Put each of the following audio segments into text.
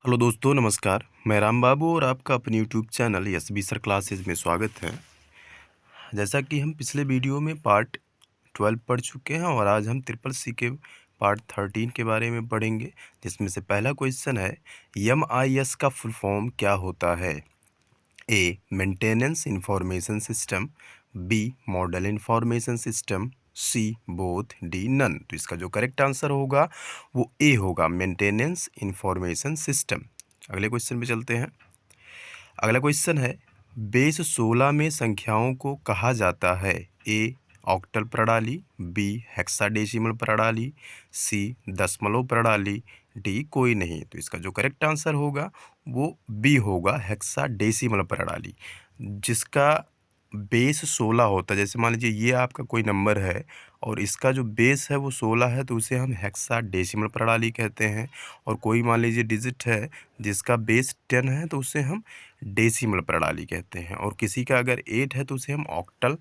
Hello दोस्तों, नमस्कार। मैं राम बाबू और आपका अपने YouTube channel SB sir classes में स्वागत है। जैसा कि हम पिछले वीडियो में पार्ट 12 पढ़ चुके हैं और आज हम ट्रिपल सी के पार्ट 13 के बारे में पढ़ेंगे, जिसमें से पहला क्वेश्चन है MIS का फुल फॉर्म क्या होता है। A maintenance information system, B model information system, C both, D none. तो इसका जो करेक्ट आंसर होगा वो ए होगा, मेंटेनेंस इंफॉर्मेशन सिस्टम। अगले क्वेश्चन पे चलते हैं। अगला क्वेश्चन है बेस 16 में संख्याओं को कहा जाता है। ए ऑक्टल प्रणाली, बी हेक्साडेसिमल प्रणाली, सी दशमलव प्रणाली, डी कोई नहीं। तो इसका जो करेक्ट आंसर होगा वो बी होगा, हेक्साडेसिमल प्रणाली, जिसका बेस 16 होता है। जैसे मान लीजिए ये आपका कोई नंबर है और इसका जो बेस है वो 16 है, तो उसे हम हेक्साडेसिमल प्रणाली कहते हैं। और कोई मान लीजिए डिजिट है जिसका बेस 10 है, तो उसे हम डेसिमल प्रणाली कहते हैं। और किसी का अगर 8 है तो उसे हम ऑक्टल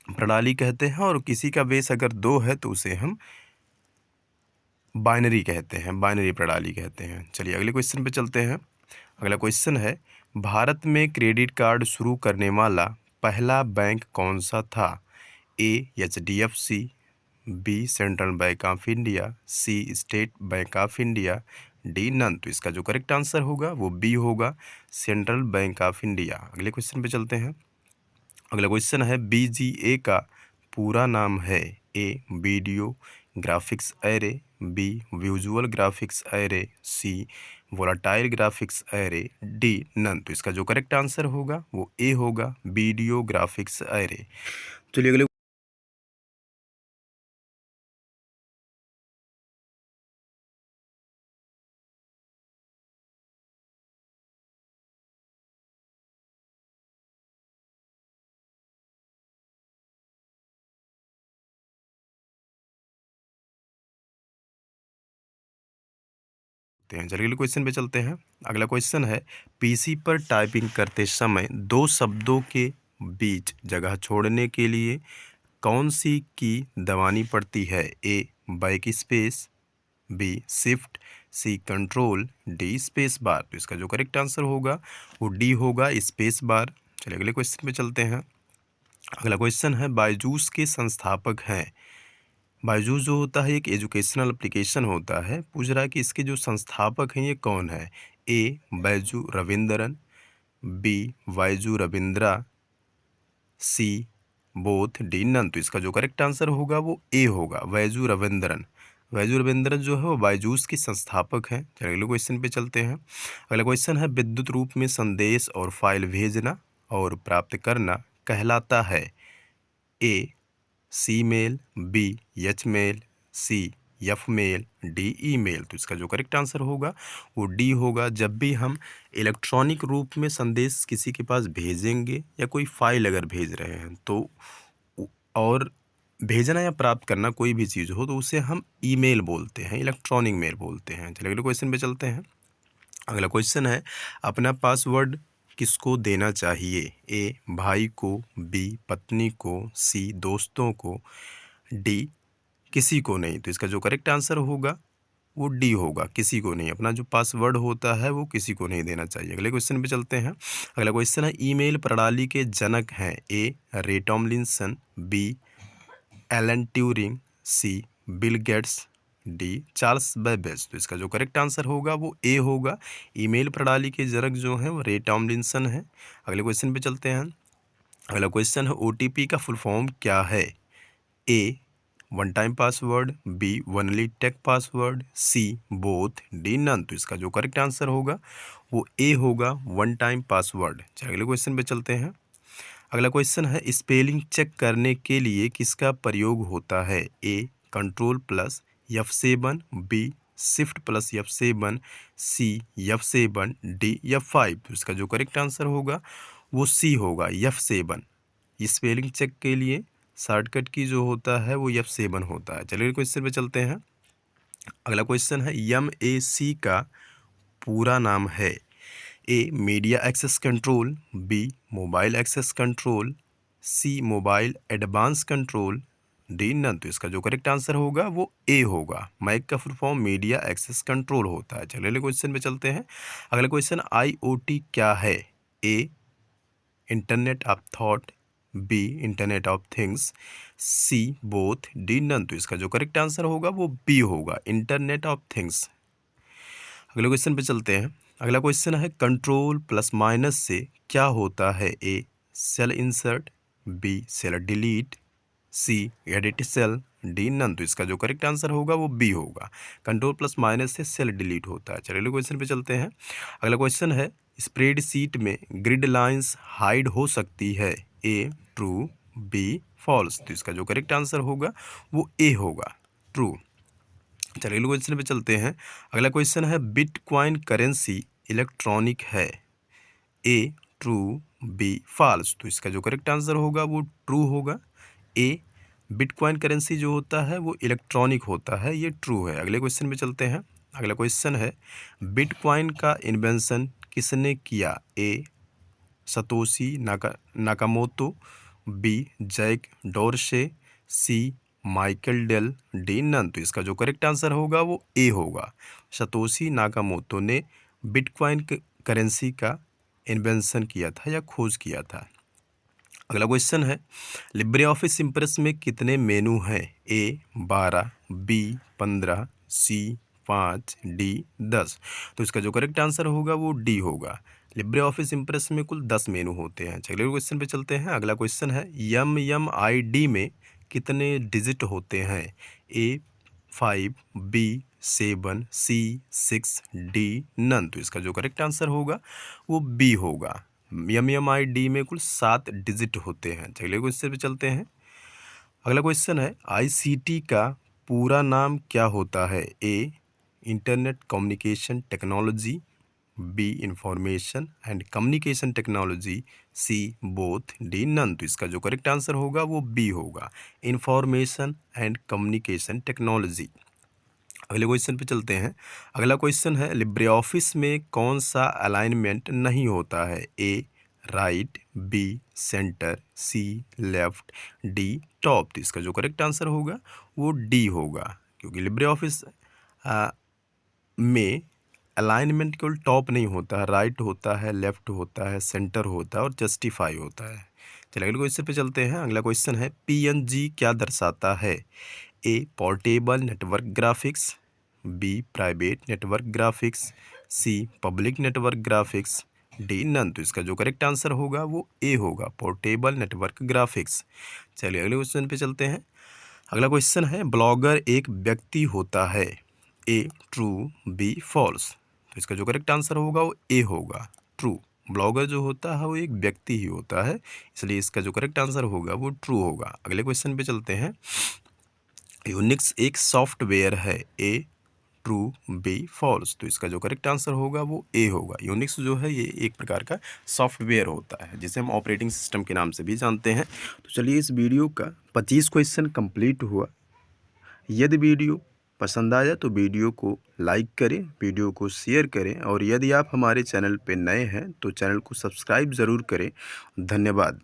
प्रणाली कहते हैं। और किसी का बेस अगर 2 है तो उसे हम बाइनरी कहते हैं, बाइनरी प्रणाली कहते हैं। चलिए अगले क्वेश्चन पे चलते हैं। अगला क्वेश्चन है भारत में क्रेडिट कार्ड शुरू करने वाला पहला बैंक कौन सा था। A HDFC, B Central Bank of India, C State Bank of India, D none. तो इसका जो करेक्ट आंसर होगा वो बी होगा, सेंट्रल बैंक ऑफ इंडिया। अगले क्वेश्चन पे चलते हैं। अगला क्वेश्चन है BGA का पूरा नाम है। A video graphics array, B visual graphics array, C volatile graphics array, D none. तो इसका जो करेक्ट आंसर होगा वो ए होगा, वीडियो ग्राफिक्स एरे। चलिए अगले चलिए अगले क्वेश्चन पे चलते हैं। अगला क्वेश्चन है PC पर टाइपिंग करते समय दो शब्दों के बीच जगह छोड़ने के लिए कौन सी की दबानी पड़ती है। A backspace, B shift, C control, D space bar. तो इसका जो करेक्ट आंसर होगा वो डी होगा, स्पेस बार। चलिए अगले क्वेश्चन पे चलते हैं। अगला क्वेश्चन है बायजूस के संस्थापक हैं। बायजूस जो होता है एक एजुकेशनल एप्लीकेशन होता है। पूछ रहा है कि इसके जो संस्थापक हैं ये कौन है। ए बैजू रविंद्रन, बी वाइजू रविंद्रा, सी बोथ, डी नन। तो इसका जो करेक्ट आंसर होगा वो ए होगा, वैजू रविंद्रन। वैजू रविंद्रन जो है वो बायजूस के संस्थापक हैं। चलिए अगले क्वेश्चन पे चलते हैं। अगला क्वेश्चन है विद्युत रूप में संदेश और फाइल भेजना और प्राप्त करना कहलाता है। A C mail, B H mail, C F mail, D E mail. तो इसका जो करेक्ट आंसर होगा वो डी होगा। जब भी हम इलेक्ट्रॉनिक रूप में संदेश किसी के पास भेजेंगे या कोई फाइल अगर भेज रहे हैं तो और भेजना या प्राप्त करना कोई भी चीज़ हो तो उसे हम ईमेल बोलते हैं, इलेक्ट्रॉनिक मेल बोलते हैं। चलिए अगले क्वेश्चन पे चलते हैं। अगला क्वेश्चन है अपना पासवर्ड किसको देना चाहिए। ए भाई को, बी पत्नी को, सी दोस्तों को, डी किसी को नहीं। तो इसका जो करेक्ट आंसर होगा वो डी होगा, किसी को नहीं। अपना जो पासवर्ड होता है वो किसी को नहीं देना चाहिए। अगले क्वेश्चन पे चलते हैं। अगला क्वेश्चन है ईमेल प्रणाली के जनक हैं। A Ray Tomlinson, B Alan Turing, C Bill Gates, D Charles Babbage. तो इसका जो करेक्ट आंसर होगा वो ए होगा, ईमेल प्रणाली के जनक जो हैं वो रे टॉमलिंसन है। अगले क्वेश्चन पे चलते हैं। अगला क्वेश्चन है OTP का फुल फॉर्म क्या है। A one time password, B only take password, C both, D none. तो इसका जो करेक्ट आंसर होगा वो ए होगा, वन टाइम पासवर्ड। चलिए अगले क्वेश्चन पे चलते हैं। अगला क्वेश्चन है स्पेलिंग चेक करने के लिए किसका प्रयोग होता है। A control plus F7, B shift plus F7, C F7, D F5। तो इसका जो करेक्ट आंसर होगा वो सी होगा, F7। स्पेलिंग चेक के लिए शॉर्टकट की जो होता है वो F7 होता है। चलिए क्वेश्चन पे चलते हैं। अगला क्वेश्चन है MAC का पूरा नाम है। A media access control, B mobile access control, C mobile advance control, D none. तो इसका जो करेक्ट आंसर होगा वो ए होगा। मैक का full form media access control होता है। चलिए अगले क्वेश्चन पे चलते हैं। अगला क्वेश्चन IoT क्या है? A internet of thought, B internet of things, C both, D none. तो इसका जो करेक्ट आंसर होगा वो बी होगा, इंटरनेट ऑफ थिंग्स। अगले क्वेश्चन पे चलते हैं। अगला क्वेश्चन है कंट्रोल प्लस माइनस से क्या होता है? A cell insert, B cell delete, C edit cell, D none. तो इसका जो करेक्ट आंसर होगा वो बी होगा, कंट्रोल प्लस माइनस से सेल डिलीट होता है। चलिए अगले क्वेश्चन पे चलते हैं। अगला क्वेश्चन है स्प्रेडशीट में ग्रिड लाइंस हाइड हो सकती है? ए ट्रू, बी फॉल्स। तो इसका जो करेक्ट आंसर होगा वो ए होगा, ट्रू। चलिए अगले क्वेश्चन पे चलते हैं। अगला क्वेश्चन है बिटकॉइन करेंसी इलेक्ट्रॉनिक है? ए ट्रू, बी फॉल्स। तो इसका जो करेक्ट आंसर होगा वो ट्रू होगा। ए बिटकॉइन करेंसी जो होता है वो इलेक्ट्रॉनिक होता है, ये ट्रू है। अगले क्वेश्चन पे चलते हैं। अगला क्वेश्चन है बिटकॉइन का इन्वेंशन किसने किया? ए सतोशी नाकामोतो, बी जैक डोरशे, सी माइकल डेल, डी नन। तो इसका जो करेक्ट आंसर होगा वो ए होगा, सतोशी नाकामोतो ने बिटकॉइन करेंसी का इन्वेंशन किया था या खोज किया था। अगला क्वेश्चन है लिब्रे ऑफिस इम्प्रेस में कितने मेनू हैं? ए 12, बी 15, सी 5, डी 10। तो इसका जो करेक्ट आंसर होगा वो डी होगा। लिब्रे ऑफिस इम्प्रेस में कुल 10 मेनू होते हैं। चलिए क्वेश्चन पे चलते हैं। अगला क्वेश्चन है MMID में कितने डिजिट होते हैं? ए 5, बी 7, सी 6, डी नन। तो इसका जो करेक्ट आंसर होगा वो बी होगा। MMID में कुल 7 डिजिट होते हैं। चलिए क्वेश्चन पे चलते हैं। अगला क्वेश्चन है ICT का पूरा नाम क्या होता है? A internet communication technology, B information and communication technology, C both, D none. तो इसका जो करेक्ट आंसर होगा वो बी होगा, इंफॉर्मेशन एंड कम्युनिकेशन टेक्नोलॉजी। अगले क्वेश्चन पे चलते हैं। अगला क्वेश्चन है लिब्रे ऑफिस में कौन सा अलाइनमेंट नहीं होता है? ए राइट, बी सेंटर, सी लेफ्ट, डी टॉप। तो इसका जो करेक्ट आंसर होगा वो डी होगा, क्योंकि लिब्रे ऑफिस में अलाइनमेंट केवल टॉप नहीं होता है, राइट होता है, लेफ्ट होता है, सेंटर होता है और जस्टिफाई होता है। चलिए अगले क्वेश्चन पे चलते हैं। अगला क्वेश्चन है PNG क्या दर्शाता है? A portable network graphics, B private network graphics, C public network graphics, D none. तो इसका जो करेक्ट आंसर होगा वो ए होगा, पोर्टेबल नेटवर्क ग्राफिक्स। चलिए अगले क्वेश्चन पे चलते हैं। अगला क्वेश्चन है ब्लॉगर एक व्यक्ति होता है? ए ट्रू, बी फॉल्स। तो इसका जो करेक्ट आंसर होगा वो ए होगा, ट्रू। ब्लॉगर जो होता है वो एक व्यक्ति ही होता है, इसलिए इसका जो करेक्ट आंसर होगा वो ट्रू होगा। अगले क्वेश्चन पे चलते हैं। यूनिक्स एक सॉफ्टवेयर है? ए ट्रू, बी फॉल्स। तो इसका जो करेक्ट आंसर होगा वो ए होगा। यूनिक्स जो है ये एक प्रकार का सॉफ्टवेयर होता है जिसे हम ऑपरेटिंग सिस्टम के नाम से भी जानते हैं। तो चलिए इस वीडियो का 25 क्वेश्चन कंप्लीट हुआ। यदि वीडियो पसंद आया तो वीडियो को लाइक करें, वीडियो को शेयर करें और यदि आप हमारे चैनल पर नए हैं तो चैनल को सब्सक्राइब ज़रूर करें। धन्यवाद।